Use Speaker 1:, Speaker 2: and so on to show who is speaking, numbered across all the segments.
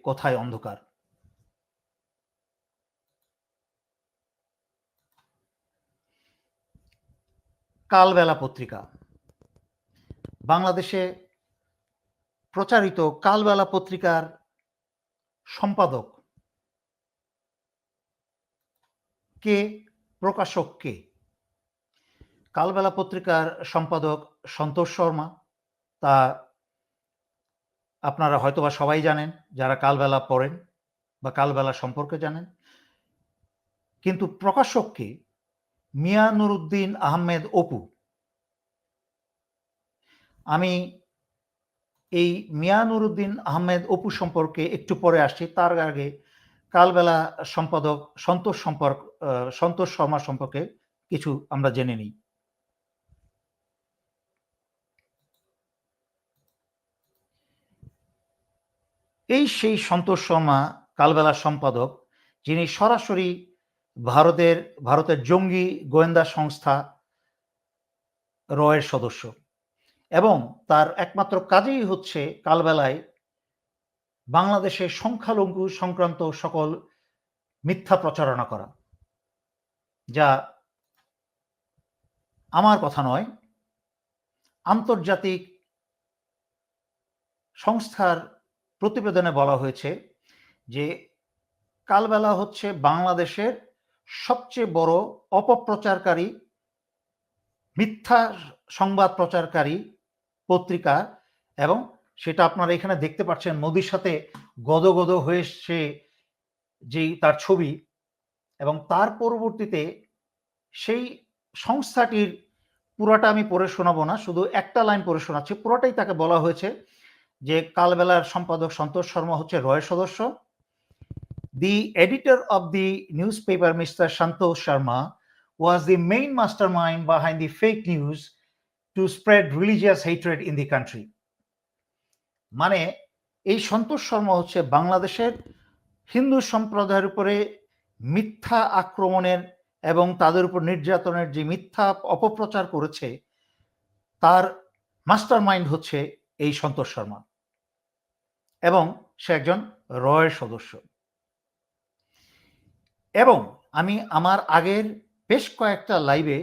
Speaker 1: কোথায় অন্ধকার। কালবেলা পত্রিকা বাংলাদেশে প্রচারিত কালবেলা পত্রিকার সম্পাদক কে, প্রকাশক কে? কালবেলা পত্রিকার সম্পাদক সন্তোষ শর্মা। তা আপনারা হয়তোবা সবাই জানেন, যারা কালবেলা পড়েন বা কালবেলা সম্পর্কে জানেন। কিন্তু প্রকাশক কে? মিয়া নুরুদ্দিন আহমেদ অপু। আমি এই মিয়া নুরুদ্দিন আহমেদ অপু সম্পর্কে একটু পরে আসছি। তার আগে কালবেলা সম্পাদক সন্তোষ শর্মা সম্পর্কে কিছু আমরা জেনে নিই। এই সেই সন্তোষ শর্মা, কালবেলার সম্পাদক, যিনি সরাসরি ভারতের জঙ্গি গোয়েন্দা সংস্থা রয়ের সদস্য এবং তার একমাত্র কাজেই হচ্ছে কালবেলায় বাংলাদেশের সংখ্যালঘু সংক্রান্ত সকল মিথ্যা প্রচারণা করা, যা আমার কথা নয়, আন্তর্জাতিক সংস্থার প্রতিবেদনে বলা হয়েছে যে কালবেলা হচ্ছে বাংলাদেশের সবচেয়ে বড় অপপ্রচারকারী, মিথ্যা সংবাদ প্রচারকারী পত্রিকা। এবং সেটা আপনারা এখানে দেখতে পাচ্ছেন, মোদির সাথে গদগদ হয়ে সে যেই তার ছবি, এবং তার পরবর্তীতে সেই সংস্থাটির পুরোটা আমি পড়ে শোনাবো না, শুধু একটা লাইন পড়ে শোনাচ্ছি। পুরোটাই তাকে বলা হয়েছে যে কালবেলার সম্পাদক সন্তোষ শর্মা হচ্ছে রয়ের সদস্য। The editor of the newspaper, Mr. Santosh Sharma, was the main mastermind behind the fake news to spread religious hatred in the country. মানে এই সন্তোষ শর্মা হচ্ছে বাংলাদেশের হিন্দু সম্প্রদায়ের উপরে মিথ্যা আক্রমণের এবং তাদের উপর নির্যাতনের যে মিথ্যা অপপ্রচার করেছে, তার মাস্টারমাইন্ড হচ্ছে এই সন্তোষ শর্মা, এবং সে একজন রয়ের সদস্য। এবং আমি আমার আগের বেশ কয়েকটা লাইভে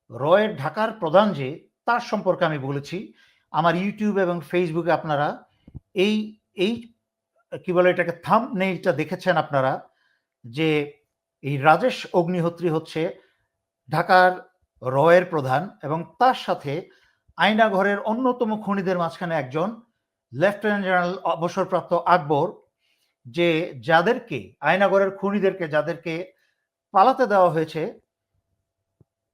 Speaker 1: রয়ের ঢাকার প্রধান যে, তার সম্পর্কে আমি বলেছি। আমার ইউটিউব এবং ফেসবুকে আপনারা এই এই কি বলে এটাকে, থাম্বনেইলটা দেখেছেন আপনারা, যে এই রাজেশ অগ্নিহোত্রী হচ্ছে ঢাকার রয়ের প্রধান, এবং তার সাথে আয়নাঘরের অন্যতম খুনিদের মাঝখানে একজন লেফটেন্যান্ট জেনারেল অবসরপ্রাপ্ত আকবর, যে যাদেরকে আয়নাঘরের খুনিদেরকে যাদেরকে পালাতে দেওয়া হয়েছে,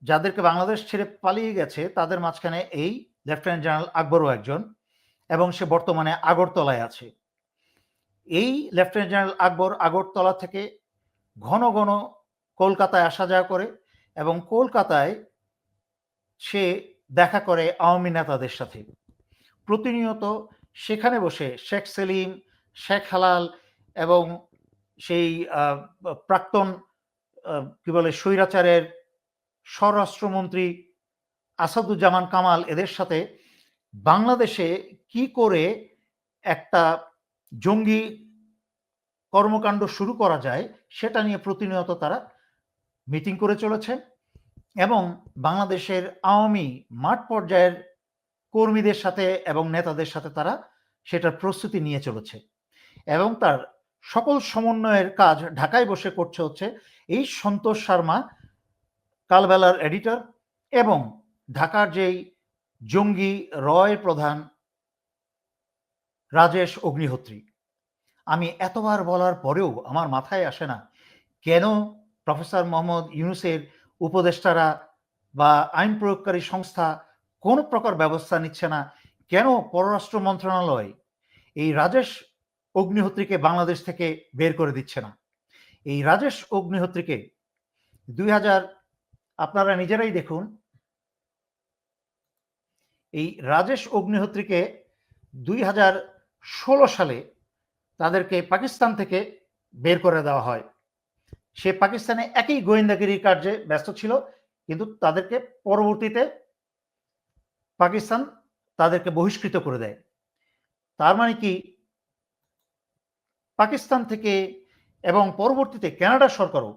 Speaker 1: যাদেরকে বাংলাদেশ ছেড়ে পালিয়ে গেছে, তাদের মাঝখানে এই লেফটেন্যান্ট জেনারেল আকবরও একজন, এবং সে বর্তমানে আগরতলায় আছে। এই লেফটেন্যান্ট জেনারেল আকবর আগরতলা থেকে ঘন ঘন কলকাতায় আসা যাওয়া করে, এবং কলকাতায় সে দেখা করে আওয়ামী নেতাদের সাথে। প্রতিনিয়ত সেখানে বসে শেখ সেলিম, শেখ হালাল এবং সেই প্রাক্তন কি বলে স্বৈরাচারের স্বরাষ্ট্রমন্ত্রী আসাদুজ্জামান কামাল, এদের সাথে বাংলাদেশে কি করে একটা জঙ্গি কর্মকাণ্ড শুরু করা যায় সেটা নিয়ে প্রতিনিয়ত তারা মিটিং করে চলেছে, এবং বাংলাদেশের আওয়ামী মাঠ পর্যায়ের কর্মীদের সাথে এবং নেতাদের সাথে তারা সেটার প্রস্তুতি নিয়ে চলেছে। এবং তার সকল সমন্বয়ের কাজ ঢাকায় বসে করছে হচ্ছে এই সন্তোষ শর্মা, কালবেলার এডিটর, এবং ঢাকার যেই জঙ্গি রয় প্রধান রাজেশ অগ্নিহোত্রী। আমি এতবার বলার পরেও আমার মাথায় আসে না কেন প্রফেসর মোহাম্মদ ইউনূসের উপদেষ্টারা বা আইন প্রয়োগকারী সংস্থা কোনো প্রকার ব্যবস্থা নিচ্ছে না, কেন পররাষ্ট্র মন্ত্রণালয় এই রাজেশ অগ্নিহোত্রীকে বাংলাদেশ থেকে বের করে দিচ্ছে না। এই রাজেশ অগ্নিহোত্রীকে 2000, আপনারা নিজেরাই দেখুন, এই রাজেশ অগ্নিহোত্রীকে 2016 সালে তাদেরকে পাকিস্তান থেকে বের করে দেওয়া হয়। সে পাকিস্তানে একই গোয়েন্দাগিরি কার্যে ব্যস্ত ছিল, কিন্তু তাদেরকে পরবর্তীতে পাকিস্তান তাদেরকে বহিষ্কৃত করে দেয়। তার মানে কি পাকিস্তান থেকে এবং পরবর্তীতে কানাডা সরকারও